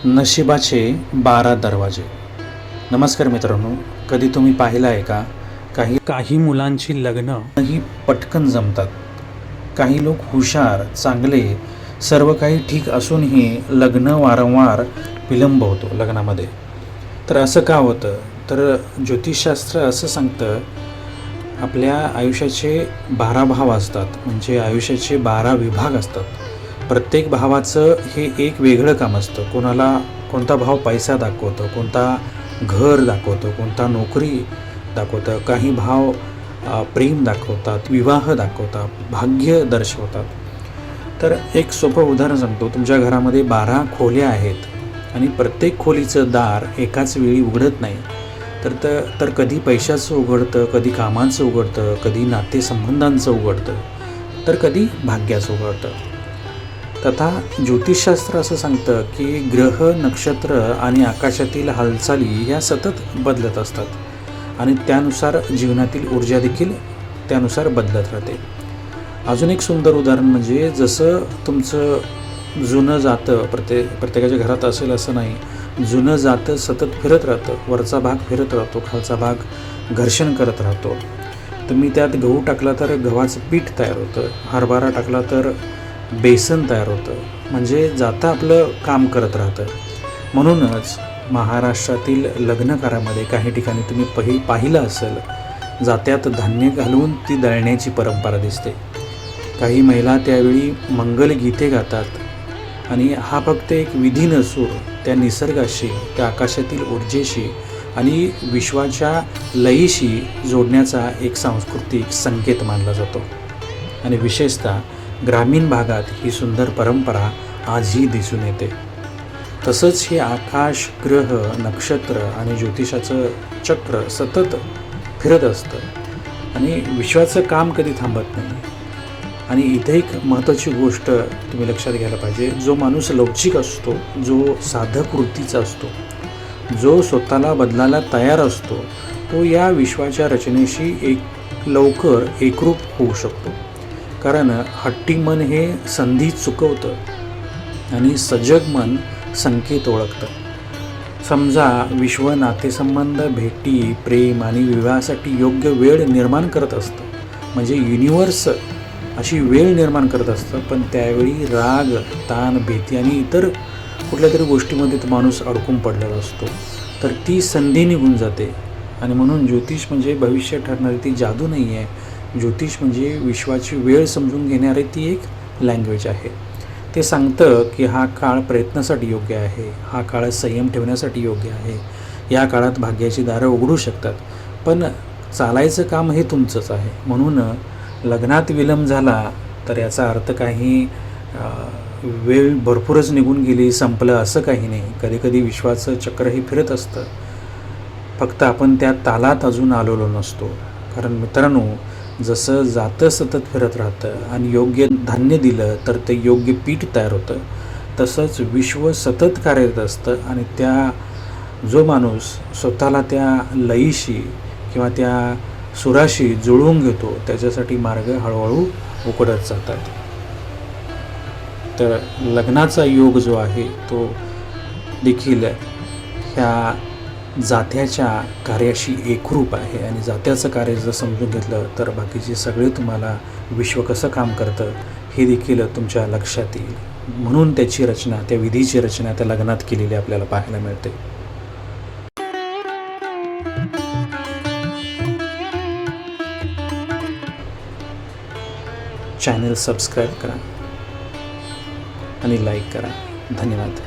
नशिबाचे 12 दरवाजे. नमस्कार मित्रांनो, कधी तुम्ही पाहिलं आहे का काही मुलांची लग्न ही पटकन जमतात. काही लोक हुशार, चांगले, सर्व काही ठीक असूनही लग्न वारंवार विलंब होतो लग्नामध्ये. तर असं का होतं? तर ज्योतिषशास्त्र असं सांगतं, आपल्या आयुष्याचे 12 भाव असतात, म्हणजे आयुष्याचे 12 विभाग असतात. प्रत्येक भावाचं हे एक वेगळं काम असतं. कोणता भाव पैसा दाखवतो, कोणता घर दाखवतो, कोणता नोकरी दाखवतं, काही भाव प्रेम दाखवतात, विवाह दाखवतात, भाग्य दर्शवतात. तर एक सोपं उदाहरण सांगतो. तुमच्या घरामध्ये 12 खोल्या आहेत आणि प्रत्येक खोलीचं दार एकाच वेळी उघडत नाही. तर कधी पैशाचं उघडतं, कधी कामाचं उघडतं, कधी नातेसंबंधांचं उघडतं, तर कधी भाग्याचं उघडतं. तथा ज्योतिषशास्त्र असं सांगतं की ग्रह, नक्षत्र आणि आकाशातील हालचाली ह्या सतत बदलत असतात आणि त्यानुसार जीवनातील ऊर्जा देखील त्यानुसार बदलत राहते. अजून एक सुंदर उदाहरण म्हणजे जसं तुमचं जुनं जातं, प्रत्येकाच्या घरात असेल असं नाही, जुनं जातं सतत फिरत राहतं. वरचा भाग फिरत राहतो, खालचा भाग घर्षण करत राहतो. तुम्ही त्यात गहू टाकला तर गव्हाचं पीठ तयार होतं, हरभरा टाकला तर बेसन तयार होतं, म्हणजे जातं आपलं काम करत राहतं. म्हणूनच महाराष्ट्रातील लग्नकारामध्ये काही ठिकाणी तुम्ही पाहिलं असेल, जात्यात धान्य घालून ती दळण्याची परंपरा दिसते. काही महिला त्यावेळी मंगलगीते गातात आणि हा फक्त एक विधी नसून त्या निसर्गाशी, त्या आकाशातील ऊर्जेशी आणि विश्वाच्या लयीशी जोडण्याचा एक सांस्कृतिक संकेत मानला जातो. आणि विशेषतः ग्रामीण भागात ही सुंदर परंपरा आजही दिसून येते. तसंच हे आकाश, ग्रह, नक्षत्र आणि ज्योतिषाचं चक्र सतत फिरत असतं आणि विश्वाचं काम कधी थांबत नाही. आणि इथे एक महत्त्वाची गोष्ट तुम्ही लक्षात घ्यायला पाहिजे. जो माणूस लवचिक असतो, जो साधक वृत्तीचा असतो, जो स्वतःला बदलायला तयार असतो, तो या विश्वाच्या रचनेशी लवकर एकरूप होऊ शकतो. कारण हट्टी मन हे संधी चुकवतं आणि सजग मन संकेत ओळखतं. समजा विश्व नातेसंबंध, भेटी, प्रेम आणि विवाहासाठी योग्य वेळ निर्माण करत असतं, म्हणजे युनिवर्स अशी वेळ निर्माण करत असतं, पण त्यावेळी राग, ताण, भीती आणि इतर कुठल्या तरी गोष्टीमध्ये तो माणूस अडकून पडलेला असतो, तर ती संधी निघून जाते. आणि म्हणून ज्योतिष म्हणजे भविष्य ठरणारी ती जादू नाही आहे. ज्योतिष म्हणजे विश्वाची वेळ समजून घेणारी ती एक लँग्वेज आहे. ते सांगतं की हा काळ प्रयत्नासाठी योग्य आहे, हा काळ संयम ठेवण्यासाठी योग्य आहे, या काळात भाग्याची दारं उघडू शकतात, पण चालायचं काम हे तुमचंच आहे. म्हणून लग्नात विलंब झाला तर याचा अर्थ काही वेळ भरपूरच निघून गेली, संपलं असं काही नाही. कधीकधी विश्वाचं चक्र हे फिरत असतं, फक्त आपण त्या तालात अजून आलेलो नसतो. कारण मित्रांनो, जसं जातं सतत फिरत राहतं आणि योग्य धान्य दिलं तर ते योग्य पीठ तयार होतं, तसंच विश्व सतत कार्यरत असतं आणि जो माणूस स्वतःला त्या लयीशी किंवा त्या सुराशी जुळवून घेतो, त्याच्यासाठी मार्ग हळूहळू उघडत जातात. तर लग्नाचा योग जो आहे तो देखील ह्या जात्याच्या कार्याशी एकरूप आहे आणि जात्याचं कार्य जर समजून घेतलं तर बाकीचे सगळे तुम्हाला विश्व कसं काम करतं हे देखील तुमच्या लक्षात येईल. म्हणून त्याची रचना, त्या विधीची रचना त्या लग्नात केलेली आपल्याला पाहायला मिळते. चॅनल सबस्क्राईब करा आणि लाईक करा. धन्यवाद.